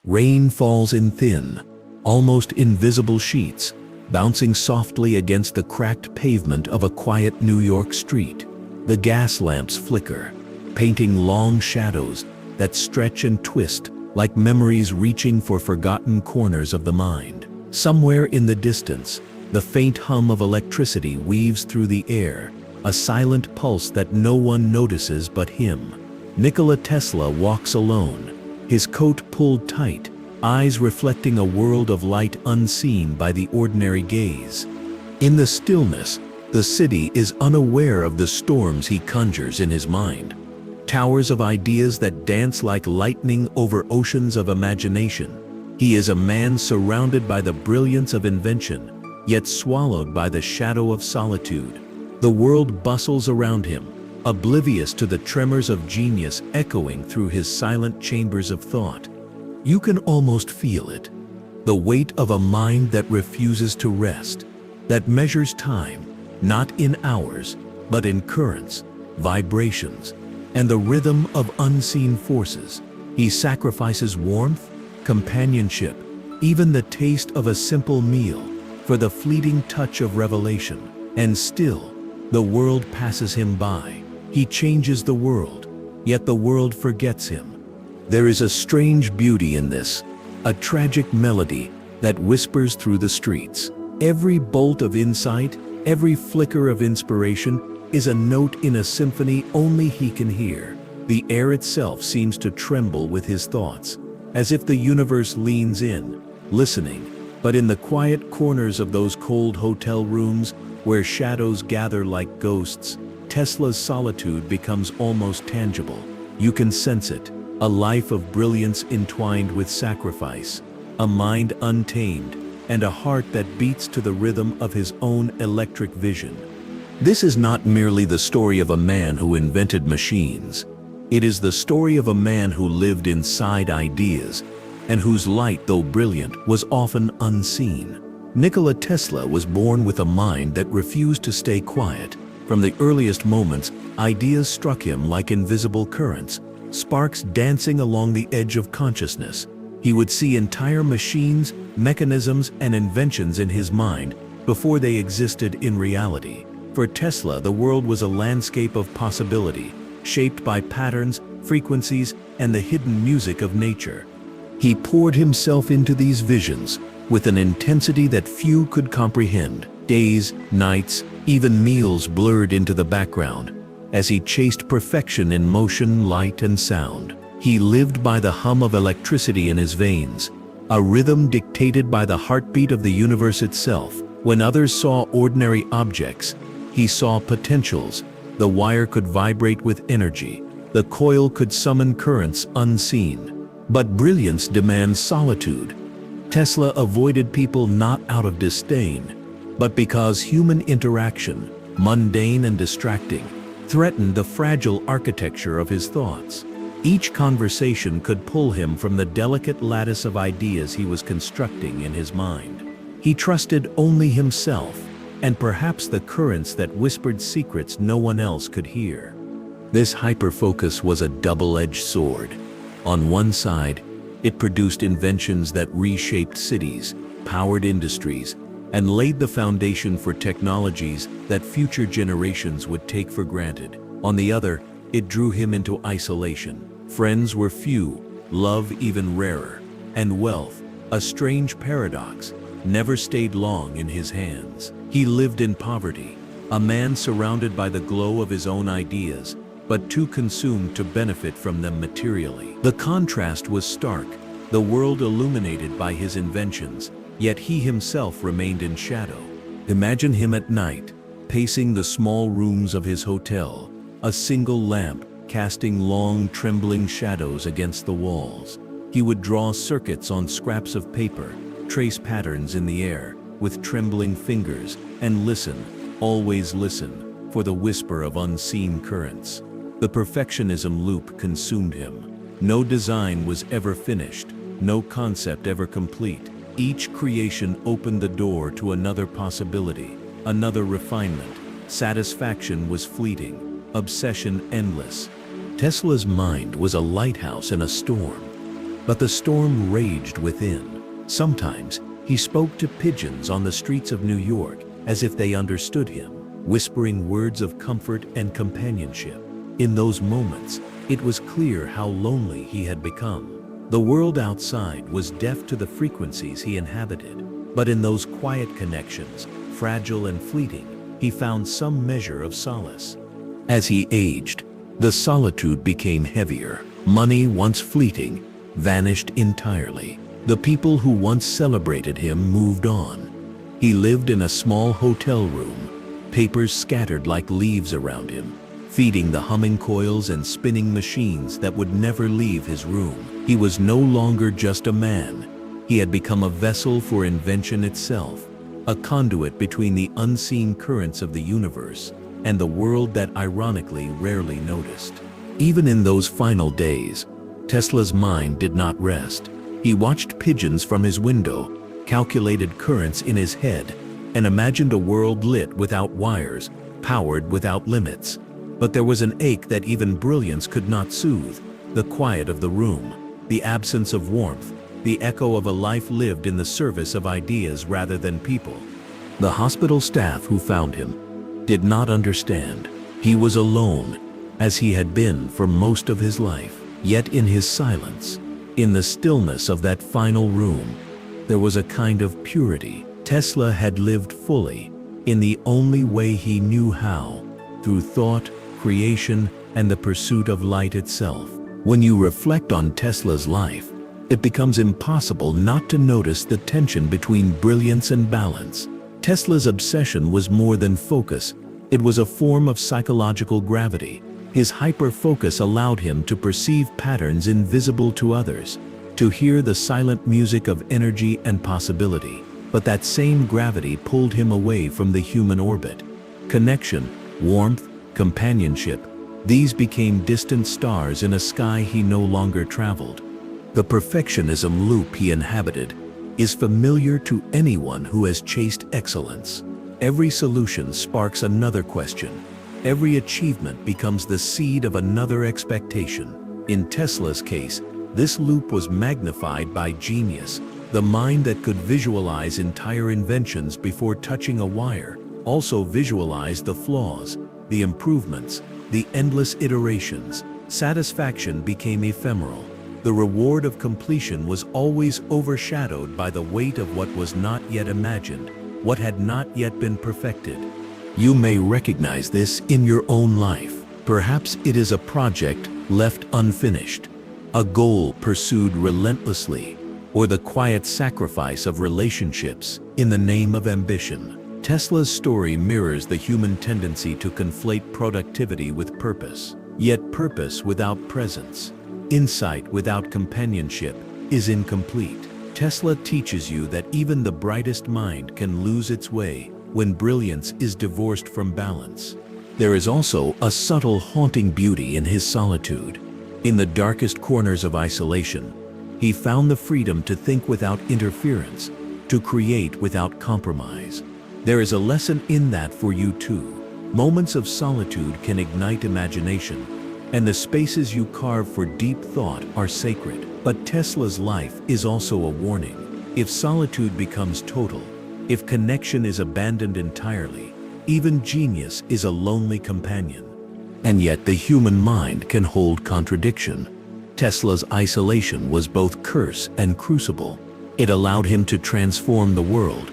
Rain falls in thin, almost invisible sheets, bouncing softly against the cracked pavement of a quiet New York street. The gas lamps flicker, painting long shadows that stretch and twist like memories reaching for forgotten corners of the mind. Somewhere in the distance, the faint hum of electricity weaves through the air, a silent pulse that no one notices but him. Nikola Tesla walks alone, his coat pulled tight, eyes reflecting a world of light unseen by the ordinary gaze. In the stillness, the city is unaware of the storms he conjures in his mind. Towers of ideas that dance like lightning over oceans of imagination. He is a man surrounded by the brilliance of invention, yet swallowed by the shadow of solitude. The world bustles around him, oblivious to the tremors of genius echoing through his silent chambers of thought. You can almost feel it, the weight of a mind that refuses to rest, that measures time, not in hours, but in currents, vibrations, and the rhythm of unseen forces. He sacrifices warmth, companionship, even the taste of a simple meal, for the fleeting touch of revelation. And still, the world passes him by. He changes the world, yet the world forgets him. There is a strange beauty in this, a tragic melody that whispers through the streets. Every bolt of insight, every flicker of inspiration is a note in a symphony only he can hear. The air itself seems to tremble with his thoughts, as if the universe leans in, listening. But in the quiet corners of those cold hotel rooms, where shadows gather like ghosts, Tesla's solitude becomes almost tangible. You can sense it, a life of brilliance entwined with sacrifice, a mind untamed, and a heart that beats to the rhythm of his own electric vision. This is not merely the story of a man who invented machines. It is the story of a man who lived inside ideas, and whose light, though brilliant, was often unseen. Nikola Tesla was born with a mind that refused to stay quiet. From the earliest moments, ideas struck him like invisible currents, sparks dancing along the edge of consciousness. He would see entire machines, mechanisms, and inventions in his mind before they existed in reality. For Tesla, the world was a landscape of possibility, shaped by patterns, frequencies, and the hidden music of nature. He poured himself into these visions with an intensity that few could comprehend. Days, nights, even meals blurred into the background, as he chased perfection in motion, light, and sound. He lived by the hum of electricity in his veins, a rhythm dictated by the heartbeat of the universe itself. When others saw ordinary objects, he saw potentials. The wire could vibrate with energy, the coil could summon currents unseen. But brilliance demands solitude. Tesla avoided people not out of disdain, but because human interaction, mundane and distracting, threatened the fragile architecture of his thoughts. Each conversation could pull him from the delicate lattice of ideas he was constructing in his mind. He trusted only himself, and perhaps the currents that whispered secrets no one else could hear. This hyperfocus was a double-edged sword. On one side, it produced inventions that reshaped cities, powered industries, and laid the foundation for technologies that future generations would take for granted. On the other, it drew him into isolation. Friends were few, love even rarer, and wealth, a strange paradox, never stayed long in his hands. He lived in poverty, a man surrounded by the glow of his own ideas, but too consumed to benefit from them materially. The contrast was stark, the world illuminated by his inventions, yet he himself remained in shadow. Imagine him at night, pacing the small rooms of his hotel, a single lamp casting long, trembling shadows against the walls. He would draw circuits on scraps of paper, trace patterns in the air with trembling fingers, and listen, always listen, for the whisper of unseen currents. The perfectionism loop consumed him. No design was ever finished, no concept ever complete. Each creation opened the door to another possibility, another refinement. Satisfaction was fleeting, obsession endless. Tesla's mind was a lighthouse in a storm. But the storm raged within. Sometimes, he spoke to pigeons on the streets of New York as if they understood him, whispering words of comfort and companionship. In those moments, it was clear how lonely he had become. The world outside was deaf to the frequencies he inhabited, but in those quiet connections, fragile and fleeting, he found some measure of solace. As he aged, the solitude became heavier. Money, once fleeting, vanished entirely. The people who once celebrated him moved on. He lived in a small hotel room, papers scattered like leaves around him, feeding the humming coils and spinning machines that would never leave his room. He was no longer just a man. He had become a vessel for invention itself, a conduit between the unseen currents of the universe and the world that ironically rarely noticed. Even in those final days, Tesla's mind did not rest. He watched pigeons from his window, calculated currents in his head, and imagined a world lit without wires, powered without limits. But there was an ache that even brilliance could not soothe: the quiet of the room, the absence of warmth, the echo of a life lived in the service of ideas rather than people. The hospital staff who found him did not understand. He was alone, as he had been for most of his life. Yet in his silence, in the stillness of that final room, there was a kind of purity. Tesla had lived fully, in the only way he knew how, through thought, creation, and the pursuit of light itself. When you reflect on Tesla's life, it becomes impossible not to notice the tension between brilliance and balance. Tesla's obsession was more than focus. It was a form of psychological gravity. His hyper-focus allowed him to perceive patterns invisible to others, to hear the silent music of energy and possibility. But that same gravity pulled him away from the human orbit. Connection, warmth, companionship, these became distant stars in a sky he no longer traveled. The perfectionism loop he inhabited is familiar to anyone who has chased excellence. Every solution sparks another question. Every achievement becomes the seed of another expectation. In Tesla's case, this loop was magnified by genius. The mind that could visualize entire inventions before touching a wire also visualized the flaws, the improvements, the endless iterations. Satisfaction became ephemeral. The reward of completion was always overshadowed by the weight of what was not yet imagined, what had not yet been perfected. You may recognize this in your own life. Perhaps it is a project left unfinished, a goal pursued relentlessly, or the quiet sacrifice of relationships in the name of ambition. Tesla's story mirrors the human tendency to conflate productivity with purpose. Yet purpose without presence, insight without companionship, is incomplete. Tesla teaches you that even the brightest mind can lose its way when brilliance is divorced from balance. There is also a subtle, haunting beauty in his solitude. In the darkest corners of isolation, he found the freedom to think without interference, to create without compromise. There is a lesson in that for you too. Moments of solitude can ignite imagination, and the spaces you carve for deep thought are sacred. But Tesla's life is also a warning. If solitude becomes total, if connection is abandoned entirely, even genius is a lonely companion. And yet the human mind can hold contradiction. Tesla's isolation was both curse and crucible. It allowed him to transform the world,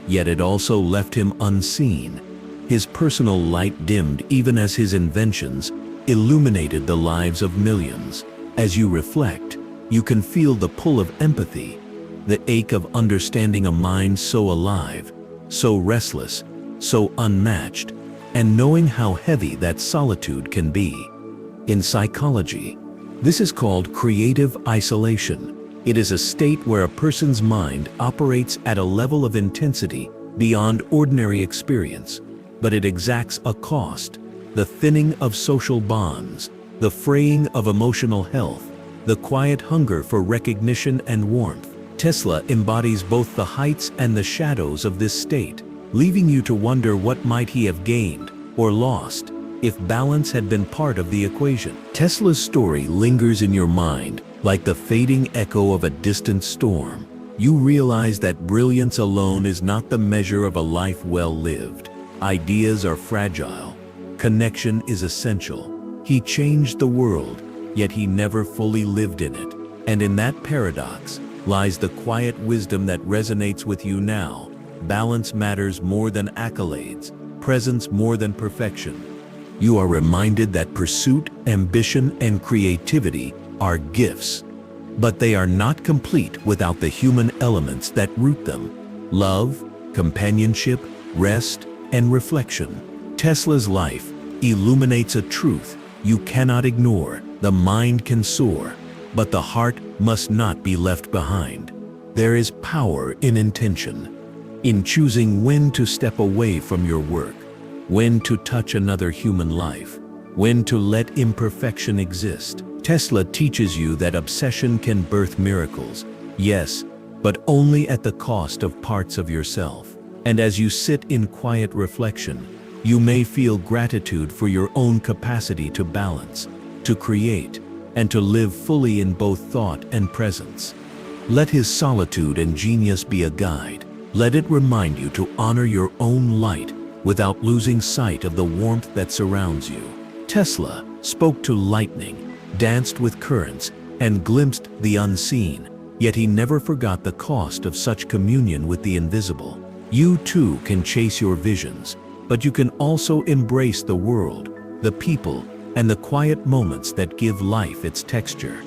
yet it also left him unseen. His personal light dimmed even as his inventions illuminated the lives of millions. As you reflect, you can feel the pull of empathy, the ache of understanding a mind so alive, so restless, so unmatched, and knowing how heavy that solitude can be. In psychology, this is called creative isolation. It is a state where a person's mind operates at a level of intensity beyond ordinary experience, but it exacts a cost: the thinning of social bonds, the fraying of emotional health, the quiet hunger for recognition and warmth. Tesla embodies both the heights and the shadows of this state, leaving you to wonder what might he have gained or lost if balance had been part of the equation. Tesla's story lingers in your mind, Like the fading echo of a distant storm, you realize that brilliance alone is not the measure of a life well lived. Ideas are fragile. Connection is essential. He changed the world, yet he never fully lived in it. And in that paradox lies the quiet wisdom that resonates with you now. Balance matters more than accolades, presence more than perfection. You are reminded that pursuit, ambition, and creativity are gifts, but they are not complete without the human elements that root them: love, companionship, rest, and reflection. Tesla's life illuminates a truth you cannot ignore. The mind can soar, but the heart must not be left behind. There is power in intention, in choosing when to step away from your work, when to touch another human life, when to let imperfection exist. Tesla teaches you that obsession can birth miracles, yes, but only at the cost of parts of yourself. And as you sit in quiet reflection, you may feel gratitude for your own capacity to balance, to create, and to live fully in both thought and presence. Let his solitude and genius be a guide. Let it remind you to honor your own light without losing sight of the warmth that surrounds you. Tesla spoke to lightning, danced with currents, and glimpsed the unseen, yet he never forgot the cost of such communion with the invisible. You too can chase your visions, but you can also embrace the world, the people, and the quiet moments that give life its texture.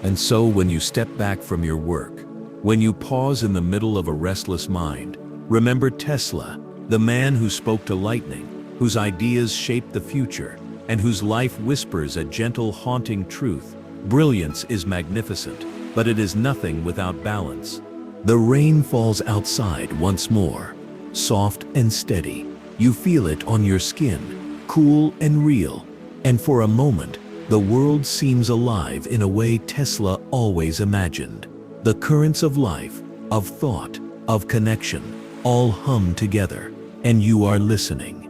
And so when you step back from your work, when you pause in the middle of a restless mind, remember Tesla, the man who spoke to lightning, whose ideas shaped the future, and whose life whispers a gentle, haunting truth. Brilliance is magnificent, but it is nothing without balance. The rain falls outside once more, soft and steady. You feel it on your skin, cool and real, and for a moment, the world seems alive in a way Tesla always imagined. The currents of life, of thought, of connection, all hum together, and you are listening.